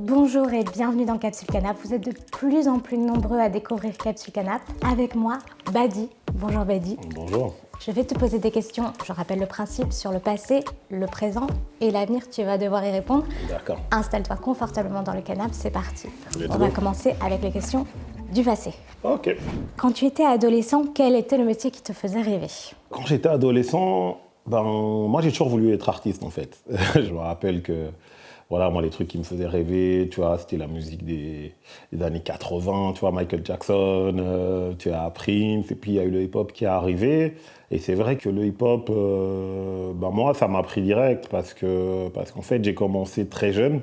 Bonjour et bienvenue dans Capsule Canap. Vous êtes de plus en plus nombreux à découvrir Capsule Canap. Avec moi, Badi. Bonjour Badi. Bonjour. Je vais te poser des questions. Je rappelle le principe sur le passé, le présent et l'avenir. Tu vas devoir y répondre. D'accord. Installe-toi confortablement dans le canapé, c'est parti. Let's On go. va commencer avec les questions du passé. Ok. Quand tu étais adolescent, quel était le métier qui te faisait rêver? Quand j'étais adolescent, moi j'ai toujours voulu être artiste en fait. Je me rappelle que voilà, moi les trucs qui me faisaient rêver, tu vois, c'était la musique des années 80, tu vois, Michael Jackson, tu as Prince, et puis il y a eu le hip-hop qui est arrivé. Et c'est vrai que le hip-hop, moi ça m'a pris direct parce qu'en fait j'ai commencé très jeune.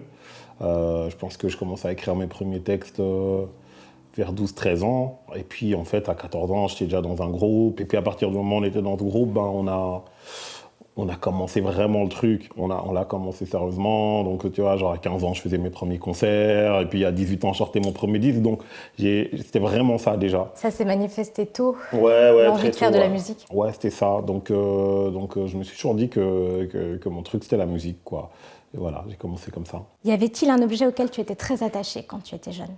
Je pense que je commençais à écrire mes premiers textes vers 12-13 ans. Et puis, en fait, à 14 ans, j'étais déjà dans un groupe. Et puis, à partir du moment où on était dans ce groupe, on a commencé vraiment le truc. On l'a commencé sérieusement. Donc, tu vois, genre à 15 ans, je faisais mes premiers concerts. Et puis, à 18 ans, je sortais mon premier disque. Donc, c'était vraiment ça, déjà. Ça s'est manifesté tôt, Ouais, l'envie très de faire tôt, de la ouais. musique. Ouais, c'était ça. Donc, je me suis toujours dit que mon truc, c'était la musique, quoi. Et voilà, j'ai commencé comme ça. Y avait-il un objet auquel tu étais très attaché quand tu étais jeune?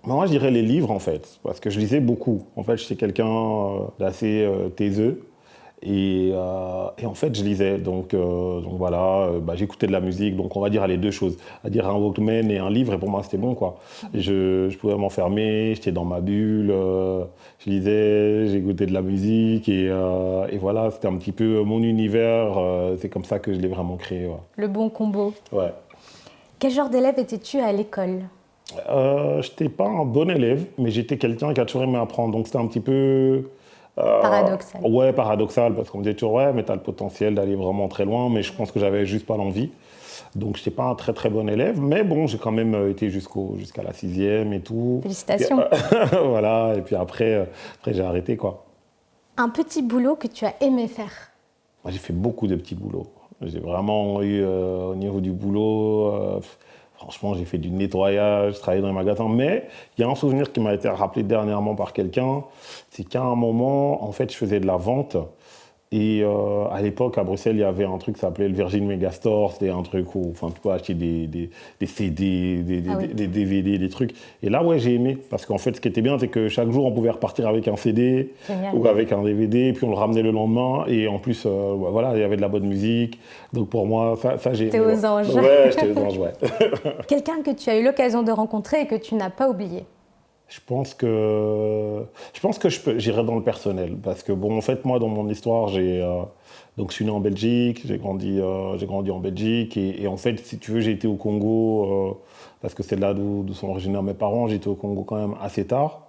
Moi, je dirais les livres, en fait, parce que je lisais beaucoup. En fait, j'étais quelqu'un d'assez taiseux. Et en fait, je lisais. Donc voilà, j'écoutais de la musique. Donc, on va dire les deux choses. À dire un Walkman et un livre, et pour moi, c'était bon, quoi. Et je pouvais m'enfermer, j'étais dans ma bulle, je lisais, j'écoutais de la musique. Et voilà, c'était un petit peu mon univers. C'est comme ça que je l'ai vraiment créé. Ouais. Le bon combo. Ouais. Quel genre d'élève étais-tu à l'école? J'étais pas un bon élève, mais j'étais quelqu'un qui a toujours aimé apprendre. Donc c'était un petit peu... Paradoxal. Ouais, paradoxal, parce qu'on me disait toujours, ouais, mais t'as le potentiel d'aller vraiment très loin, mais je pense que j'avais juste pas l'envie. Donc j'étais pas un très très bon élève, mais bon, j'ai quand même été jusqu'à la 6e et tout. Félicitations. Voilà, et puis après j'ai arrêté, quoi. Un petit boulot que tu as aimé faire? Moi, j'ai fait beaucoup de petits boulots. J'ai vraiment eu, au niveau du boulot, franchement, j'ai fait du nettoyage, je travaillais dans les magasins. Mais il y a un souvenir qui m'a été rappelé dernièrement par quelqu'un, c'est qu'à un moment, en fait, je faisais de la vente. Et à l'époque, à Bruxelles, il y avait un truc qui s'appelait le Virgin Megastore. C'était un truc où tu peux acheter des CD, des DVD, des trucs. Et là, ouais, j'ai aimé. Parce qu'en fait, ce qui était bien, c'est que chaque jour, on pouvait repartir avec un CD Génial. ou avec un DVD. Et puis, on le ramenait le lendemain. Et en plus, voilà, il y avait de la bonne musique. Donc, pour moi, ça j'ai aimé. T'es aux anges. Ouais, j'étais aux anges, ouais. Quelqu'un que tu as eu l'occasion de rencontrer et que tu n'as pas oublié? Je pense que j'irai dans le personnel parce que bon en fait moi dans mon histoire donc je suis né en Belgique, j'ai grandi en Belgique et en fait si tu veux j'ai été au Congo parce que c'est là d'où sont originaires mes parents, j'ai été au Congo quand même assez tard.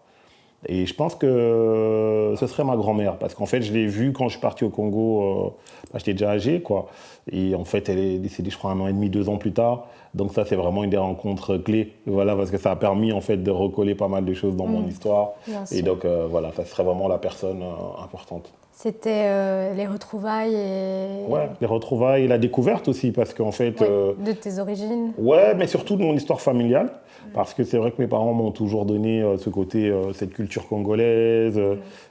Et je pense que ce serait ma grand-mère, parce qu'en fait, je l'ai vue quand je suis parti au Congo, j'étais déjà âgé, quoi. Et en fait, elle est décédée, je crois, 1 an et demi, 2 ans plus tard. Donc ça, c'est vraiment une des rencontres clés, voilà, parce que ça a permis, en fait, de recoller pas mal de choses dans mon histoire. Bien Et sûr. donc, voilà, ça serait vraiment la personne importante. C'était les retrouvailles et Ouais, les retrouvailles et la découverte aussi, parce qu'en fait... ouais, de tes origines. Ouais, mais surtout de mon histoire familiale, parce que c'est vrai que mes parents m'ont toujours donné ce côté, cette culture congolaise,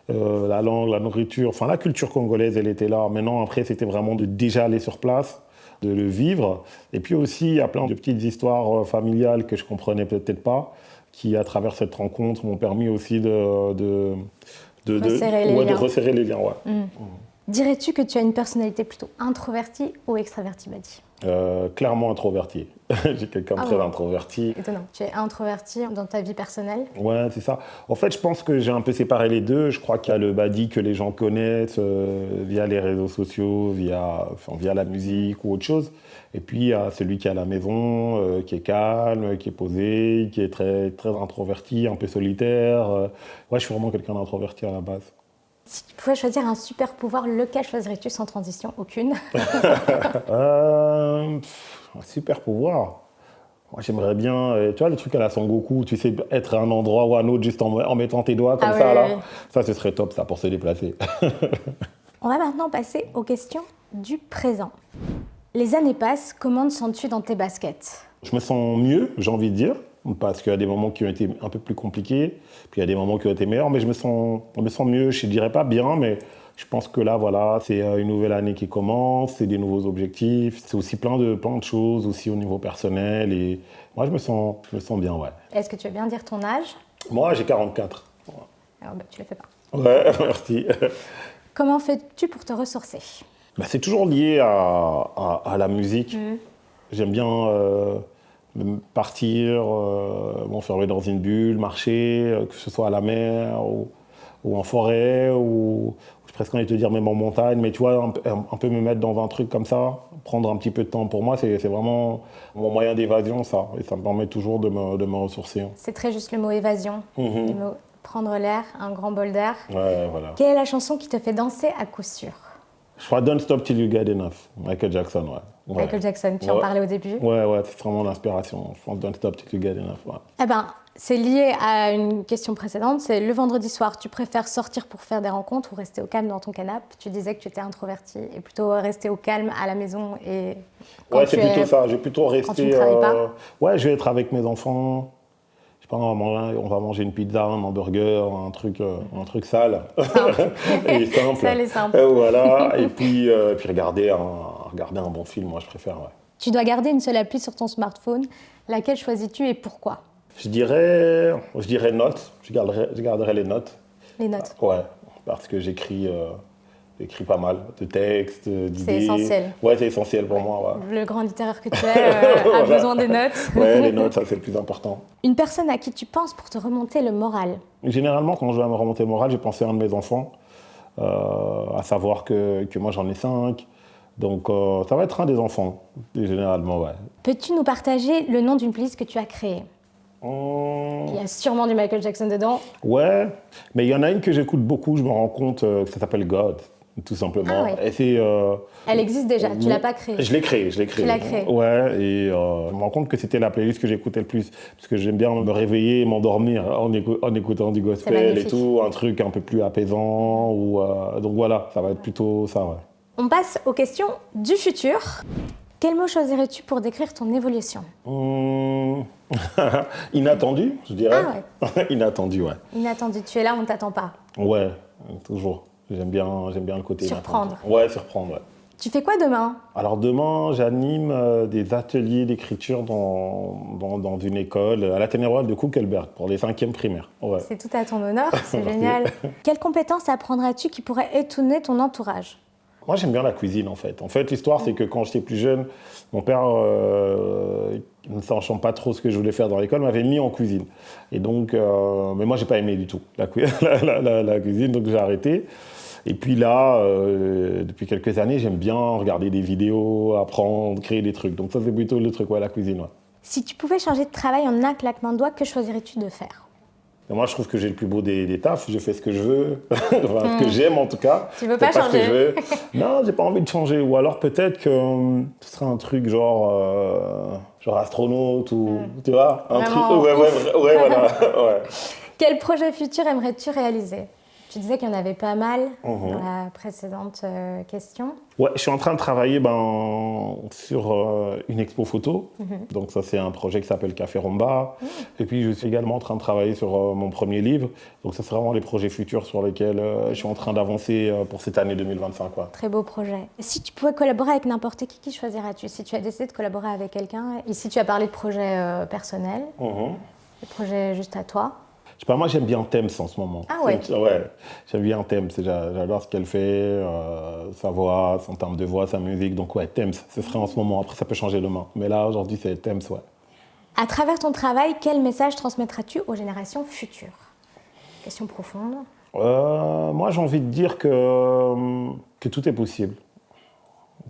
la langue, la nourriture, enfin la culture congolaise, elle était là. Maintenant, après, c'était vraiment de déjà aller sur place, de le vivre. Et puis aussi, il y a plein de petites histoires familiales que je comprenais peut-être pas, qui, à travers cette rencontre, m'ont permis aussi de Resserrer les de liens. resserrer les liens, ouais. Dirais-tu que tu as une personnalité plutôt introvertie ou extravertie, Badi? Clairement introverti. J'ai quelqu'un de Ah très ouais. introverti. Étonnant. Tu es introverti dans ta vie personnelle? Ouais, c'est ça. En fait, je pense que j'ai un peu séparé les deux. Je crois qu'il y a le Badi que les gens connaissent via les réseaux sociaux, via la musique ou autre chose. Et puis, il y a celui qui est à la maison, qui est calme, qui est posé, qui est très, très introverti, un peu solitaire. Ouais, je suis vraiment quelqu'un d'introverti à la base. Si tu pouvais choisir un super pouvoir, lequel choisirais-tu sans transition? Aucune. Un super pouvoir. Moi, j'aimerais bien, tu vois, le truc à la Son Goku, tu sais, être à un endroit ou à un autre juste en mettant tes doigts comme Ah ça, ouais, là. ouais. Ça, ce serait top, ça, pour se déplacer. On va maintenant passer aux questions du présent. Les années passent, comment te sens-tu dans tes baskets? Je me sens mieux, j'ai envie de dire, parce qu'il y a des moments qui ont été un peu plus compliqués, puis il y a des moments qui ont été meilleurs, mais je me sens mieux, je ne dirais pas bien, mais je pense que là, voilà, c'est une nouvelle année qui commence, c'est des nouveaux objectifs, c'est aussi plein de choses aussi au niveau personnel, et Moi, je me sens bien, ouais. Est-ce que tu veux bien dire ton âge? Moi, j'ai 44. Alors, tu ne le fais pas. Ouais, merci. Comment fais-tu pour te ressourcer? Bah, c'est toujours lié à la musique. J'aime bien partir, m'enfermer dans une bulle, marcher, que ce soit à la mer ou en forêt, ou j'ai presque envie de te dire même en montagne, mais tu vois, un peu me mettre dans un truc comme ça, prendre un petit peu de temps pour moi, c'est vraiment mon moyen d'évasion, ça. Et ça me permet toujours de me ressourcer. C'est très juste le mot évasion, le mot prendre l'air, un grand bol d'air. Ouais, voilà. Quelle est la chanson qui te fait danser à coup sûr? Je crois Don't Stop Till You Get Enough, Michael Jackson, ouais. Michael Jackson, tu en parlais au début. Ouais, c'est vraiment l'inspiration. Je pense Don't Stop Till You Get Enough, ouais. Eh ben, c'est lié à une question précédente, c'est le vendredi soir, tu préfères sortir pour faire des rencontres ou rester au calme dans ton canapé? Tu disais que tu étais introverti et plutôt rester au calme à la maison et ouais, c'est plutôt ça, je vais plutôt rester... Quand tu ne travailles pas? Ouais, je vais être avec mes enfants. Je sais pas, on va manger une pizza, un hamburger, un truc sale. Simple. Et simple. Sale et simple. Voilà, et puis regarder un bon film, moi je préfère, ouais. Tu dois garder une seule appli sur ton smartphone. Laquelle choisis-tu et pourquoi? Je dirais notes, je garderai les notes. Les notes. Ouais, parce que j'écris pas mal de textes, d'idées. C'est essentiel. Ouais, c'est essentiel pour moi, ouais. Le grand littéraire que tu es a besoin des notes. Ouais, les notes, ça c'est le plus important. Une personne à qui tu penses pour te remonter le moral? Généralement, quand je vais me remonter le moral, j'ai pensé à un de mes enfants, à savoir que moi j'en ai 5. Donc ça va être un des enfants, généralement, ouais. Peux-tu nous partager le nom d'une playlist que tu as créée? Il y a sûrement du Michael Jackson dedans. Ouais, mais il y en a une que j'écoute beaucoup, je me rends compte, que ça s'appelle God, tout simplement. Ah ouais. Et c'est, Elle existe déjà, tu l'as pas créée? Je l'ai créée. Tu l'as créée? Ouais, et je me rends compte que c'était la playlist que j'écoutais le plus, parce que j'aime bien me réveiller et m'endormir en écoutant du gospel et tout, un truc un peu plus apaisant, donc voilà, ça va être plutôt ça, ouais. On passe aux questions du futur. Quel mot choisirais-tu pour décrire ton évolution? Inattendu, je dirais. Ah ouais. Inattendu, ouais. Inattendu, tu es là, on ne t'attend pas. Ouais, toujours. J'aime bien le côté surprendre. inattendu. Ouais, surprendre, ouais. Tu fais quoi demain? Alors demain, j'anime des ateliers d'écriture dans une école, à l'Athénérois de Kuckelberg, pour les 5e primaires. Ouais. C'est tout à ton honneur, c'est génial. Quelles compétences apprendrais-tu qui pourraient étonner ton entourage? Moi, j'aime bien la cuisine, en fait. En fait, l'histoire, c'est que quand j'étais plus jeune, mon père, ne sachant pas trop ce que je voulais faire dans l'école, m'avait mis en cuisine. Et donc, mais moi, j'ai pas aimé du tout la cuisine, donc j'ai arrêté. Et puis là, depuis quelques années, j'aime bien regarder des vidéos, apprendre, créer des trucs. Donc ça, c'est plutôt le truc, ouais, la cuisine, ouais. Si tu pouvais changer de travail en un claquement de doigts, que choisirais-tu de faire? Et moi, je trouve que j'ai le plus beau des tafs. Je fais ce que je veux, enfin, ce que j'aime en tout cas. Tu veux pas changer? Ce que je veux. Non, j'ai pas envie de changer. Ou alors peut-être que ce serait un truc genre astronaute ou tu vois, un vraiment, truc. Ouais, voilà. Ouais. Quel projet futur aimerais-tu réaliser? Tu disais qu'il y en avait pas mal dans la précédente question. Ouais, je suis en train de travailler sur une expo photo. Donc ça, c'est un projet qui s'appelle Café Romba. Et puis, je suis également en train de travailler sur mon premier livre. Donc ça, c'est vraiment les projets futurs sur lesquels je suis en train d'avancer pour cette année 2025. Quoi. Très beau projet. Si tu pouvais collaborer avec n'importe qui choisirais-tu? Si tu as décidé de collaborer avec quelqu'un, ici tu as parlé de projets personnels, de projets juste à toi. Je sais pas, moi j'aime bien Thames en ce moment. Ah ouais? Ouais, j'aime bien Thames, j'adore ce qu'elle fait, sa voix, son timbre de voix, sa musique. Donc ouais, Thames, ce serait en ce moment. Après ça peut changer demain. Mais là aujourd'hui c'est Thames, ouais. À travers ton travail, quel message transmettras-tu aux générations futures? Question profonde. Moi j'ai envie de dire que tout est possible.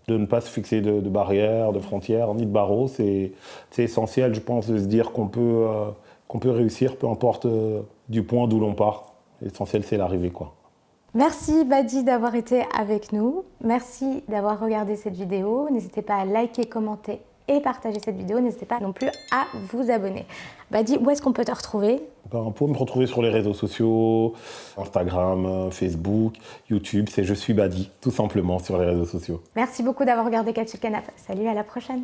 De ne pas se fixer de barrières, de frontières, ni de barreaux. C'est essentiel, je pense, de se dire qu'on peut réussir, peu importe du point d'où l'on part. L'essentiel, c'est l'arrivée, quoi. Merci Badi d'avoir été avec nous. Merci d'avoir regardé cette vidéo. N'hésitez pas à liker, commenter et partager cette vidéo. N'hésitez pas non plus à vous abonner. Badi, où est-ce qu'on peut te retrouver? On peut me retrouver sur les réseaux sociaux, Instagram, Facebook, YouTube. C'est Je suis Badi, tout simplement, sur les réseaux sociaux. Merci beaucoup d'avoir regardé Catch le Canap. Salut, à la prochaine.